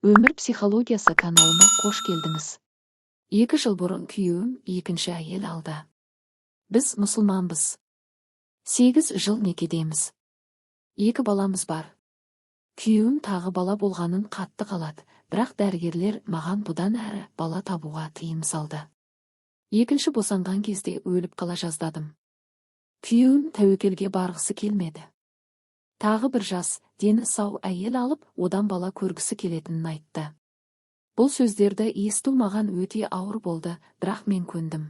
Өмір психологиясы каналыма қош келдіңіз. 2 жыл бұрын күйеуім екінші әйел алды. Біз мұсылманбыз. 8 жыл некедеміз. 2 баламыз бар. Күйеуім тағы бала болғанын қатты қалады, бірақ дәрігерлер маған бұдан әрі бала табуға тыйым салды. Екінші босанған кезде өліп қала жаздадым. Күйеуім тәуекелге барғысы келмеді. Тағы бір жас, дені сау әйел алып, одан бала көргісі келетінін айтты. Бұл сөздерді есту маған өте ауыр болды, бірақ мен көндім.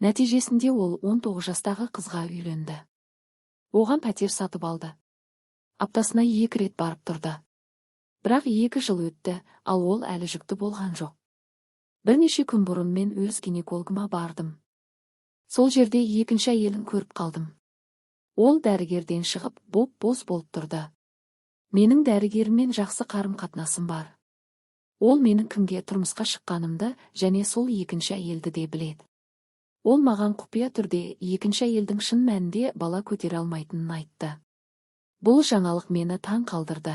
Нәтижесінде ол 19 жастағы қызға үйленді. Оған пәтер сатып алды. Аптасына 2 рет барып тұрды. Бірақ 2 жыл өтті, ал ол әлі жүкті болған жоқ. Бірнеше күн бұрын мен өз гинекологыма бардым. Сол жерде екінші әйелін көріп қалдым. Ол дәрігерден шығып, боп-боз болып тұрды. Менің дәрігермен жақсы қарым-қатынасым бар. Ол менің кімге тұрмысқа шыққанымды және сол екінші әйелді де біледі. Ол маған құпия түрде екінші әйелдің шын мәнінде бала көтере алмайтынын айтты. Бұл жаңалық мені таң қалдырды.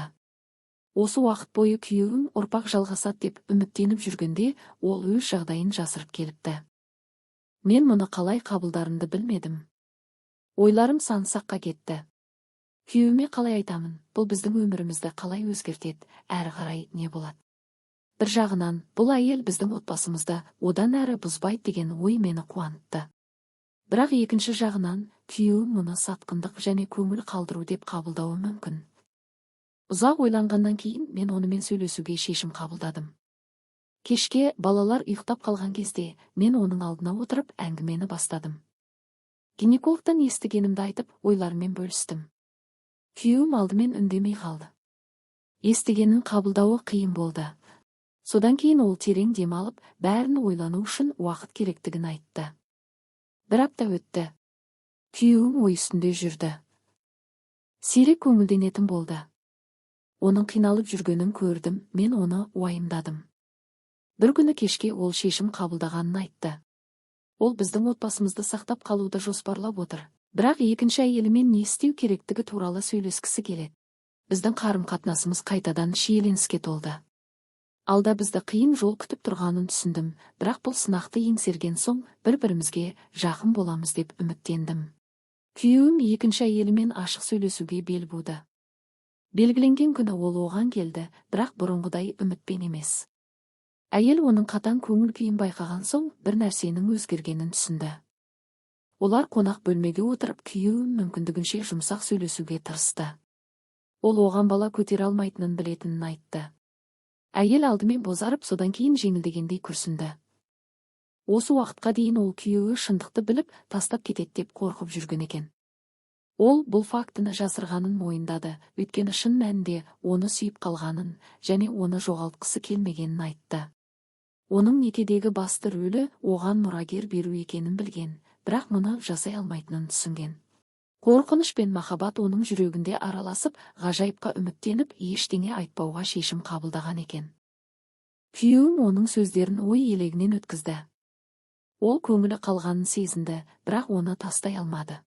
Осы уақыт бойы күйеуім ұрпақ жалғасады деп үміттеніп жүргенде, ол өз жағдайын жасырып келіпті. Мен мұны қалай қабылдарымды білмедім. Ойларым сан-саққа кетті. Күйеуіме қалай айтамын, бұл біздің өмірімізді қалай өзгертеді, әрі қарай не болады. Бір жағынан, бұл әйел біздің отбасымызды одан әрі бұзбайды деген ой мені қуантты. Бірақ екінші жағынан, күйеуім мұны сатқындық және көңіл қалдыру деп қабылдауы мүмкін. Ұзақ ойланғаннан кейін мен онымен сөйлесуге шешім қабылдадым. Кешке балалар ұйықтап қалған кезде мен оның алдына отырып әңгімені бастадым. Гинекологтан естігенімді айтып, ойларымен бөлістім. Күйеуім алдымен үндемей қалды. Естігенін қабылдауы қиын болды. Содан кейін ол терең демалып, бәрін ойлану үшін уақыт керектігін айтты. 1 апта өтті. Күйеуім ой үстінде жүрді. Сирек көңілденетін болды. Оның қиналып жүргенін көрдім, мен оны уайымдадым. Бір күні кешке ол шешім қабылдағанын айтты. Ол біздің отбасымызды сақтап қалуды жоспарлап отыр. Бірақ екінші әйелімен не істеу керектігі туралы сөйлескісі келеді. Біздің қарым-қатынасымыз қайтадан шиеленіске толды. Алда бізді қиын жол күтіп тұрғанын түсіндім, бірақ бұл сынақты еңсерген соң бір-бірімізге жақын боламыз деп үміттендім. Күйеуім екінші әйелімен ашық сөйлесуге бел буды. Белгіленген күні ол оған келді, бірақ бұрынғыдай үмітпен емес. Әйел оның қатаң көңіл күйін байқаған соң бір нәрсенің өзгергенін түсінді. Олар қонақ бөлмеге отырып, күйеуім мүмкіндігінше жұмсақ сөйлесуге тырысты. Ол оған бала көтере алмайтынын білетінін айтты. Әйел алдымен бозарып, содан кейін жеңілдегендей күрсінді. Осы уақытқа дейін ол күйеуі шындықты біліп, тастап кетеді деп қорқып жүрген екен. Ол бұл фактіні жасырғанын мойындады, өйткені шын мәнінде оны сүйіп қалғанын және оны жоғалтқысы келмегенін айтты. Оның некедегі басты рөлі оған мұрагер беру екенін білген, бірақ мұны жасай алмайтынын түсінген. Қорқыныш пен махаббат оның жүрегінде араласып, ғажайыпқа үміттеніп, ештеңе айтпауға шешім қабылдаған екен. Күйеуім оның сөздерін ой елегінен өткізді. Ол көңілі қалғанын сезінді, бірақ оны тастай алмады.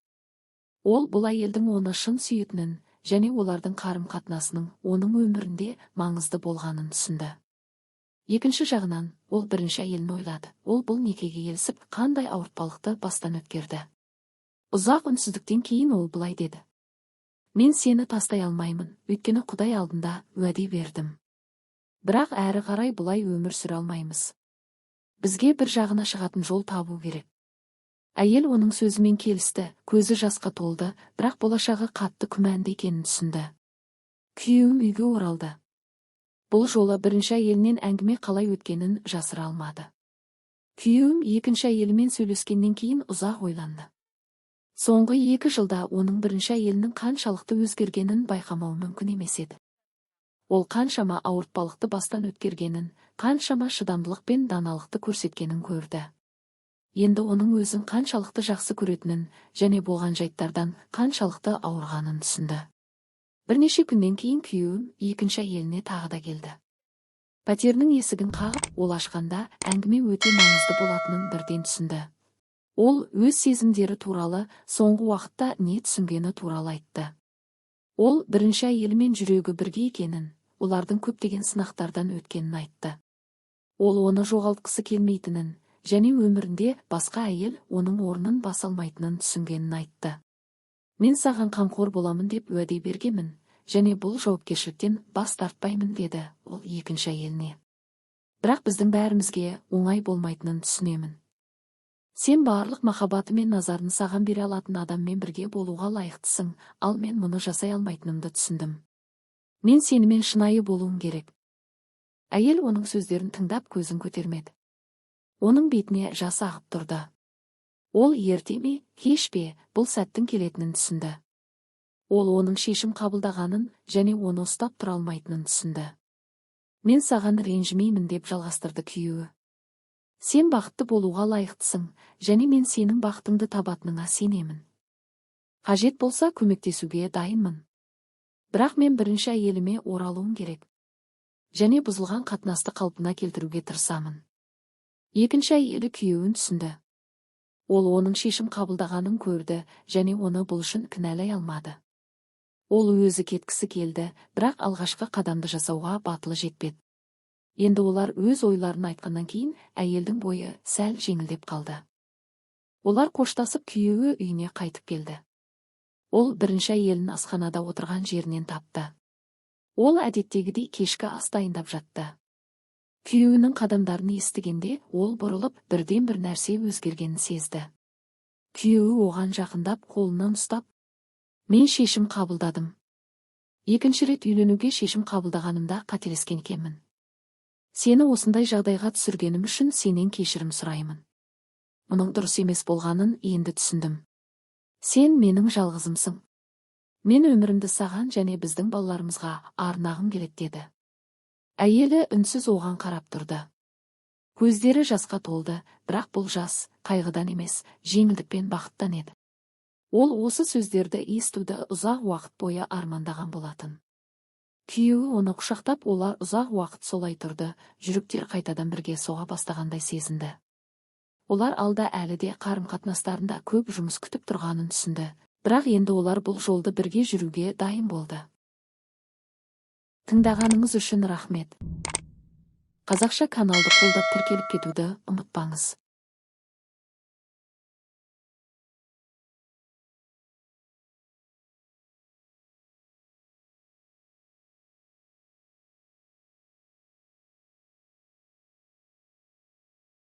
Ол бұл әйелдің оны шын сүйетінін және олардың қарым-қатынасының оның өмірінде маңызды болғанын түсінді. Екінші жағынан, ол бірінші әйелін ойлады. Ол бұл некеге келісіп, қандай ауыртпалықты бастан өткерді. Ұзақ үнсіздіктен кейін ол былай деді. Мен сені тастай алмаймын, өйткені Құдай алдында уәде бердім. Бірақ әрі қарай бұлай өмір сүре алмаймыз. Бізге бір жағына шығатын жол табу керек. Әйел оның сөзімен келісті, көзі жасқа толды, бірақ болашағы қатты күмәнді екенін түсінді. Күйеуім үйге оралды. Бұл жолы бірінші әйелінен әңгіме қалай өткенін жасыра алмады. Күйеуім екінші әйелімен сөйлескеннен кейін ұзақ ойланды. Соңғы 2 жылда оның бірінші әйелінің қаншалықты өзгергенін байқамау мүмкін емес еді. Ол қаншама ауыртпалықты бастан өткергенін, қаншама шыдамдылық пен даналықты көрсеткенін көрді. Енді оның өзін қаншалықты жақсы көретінін және болған жайттардан қаншалықты ауырғанын түсінді. Бірнеше күннен кейін күйеуім екінші әйеліне тағы да келді. Пәтерінің есігін қағып, ол ашқанда әңгіме өте маңызды болатынын бірден түсінді. Ол өз сезімдері туралы, соңғы уақытта не түсінгені туралы айтты. Ол бірінші әйелімен жүрегі бірге екенін, олардың көптеген сынақтардан өткенін айтты. Ол оны жоғалтқысы келмейтінін, және өмірінде басқа әйел оның орнын баса алмайтынын түсінгенін айтты. Мен саған қамқор боламын деп уәде бергенмін, және бұл жауапкершіліктен бас тартпаймын деді ол екінші әйеліне. Бірақ біздің бәрімізге оңай болмайтынын түсінемін. Сен барлық махаббаты мен назарын саған бере алатын адаммен бірге болуға лайықтысың, ал мен мұны жасай алмайтынымды түсіндім. Мен сенімен шынайы болуым керек. Әйел оның сөздерін тыңдап көзін көтермеді. Оның бетіне жас ағып тұрды. Ол ерте ме, кеш пе, бұл сәттің келетінін түсінді. Ол оның шешім қабылдағанын және оны ұстап тұра алмайтынын түсінді. Мен саған ренжімеймін деп жалғастырды күйеуі. Сен бақытты болуға лайықтысың, және мен сенің бақытыңды табатыныңа сенемін. Қажет болса көмектесуге дайынмын. Бірақ мен бірінші әйеліме оралуым керек. Және бұзылған қатынасты қалпына келтіруге тырысамын. Екінші әйелі күйеуін түсінді. Ол оның шешім қабылдағанын көрді, және оны бұл үшін кінәлай алмады. Ол өзі кеткісі келді, бірақ алғашқы қадамды жасауға батылы жетпеді. Енді олар өз ойларын айтқаннан кейін әйелдің бойы сәл жеңілдеп қалды. Олар қоштасып күйеуі үйіне қайтып келді. Ол бірінші әйелін асханада отырған жерінен тапты. Ол әдеттегідей кешкі ас дайындап жатты. Күйеуінің қадамдарын естігенде ол бұрылып бірден бір нәрсе өзгергенін сезді. Күйеуі оған жақындап қолынан ұстап, мен шешім қабылдадым. Екінші рет үйленуге шешім қабылдағанымда қателескен екенмін. Сені осындай жағдайға түсіргенім үшін сенен кешірім сұраймын. Мұның дұрыс емес болғанын енді түсіндім. Сен менің жалғызымсың. Мен өмірімді саған және біздің балаларымызға арнағым келеді деді. Әйелі үнсіз оған қарап тұрды. Көздері жасқа толды, бірақ бұл жас қайғыдан емес, жеңілдікпен бақыттан еді. Ол осы сөздерді естуді ұзақ уақыт бойы армандаған болатын. Күйеуі оны құшақтап, олар ұзақ уақыт солай тұрды, жүректер қайтадан бірге соға бастағандай сезінді. Олар алда әлі де қарым-қатынастарында көп жұмыс күтіп тұрғанын түсінді, бірақ енді олар бұл жолды бірге жүруге дайын болды. Тыңдағаныңыз үшін рахмет. Қазақша каналды қолдап тіркеліп кетуді ұмытпаңыз.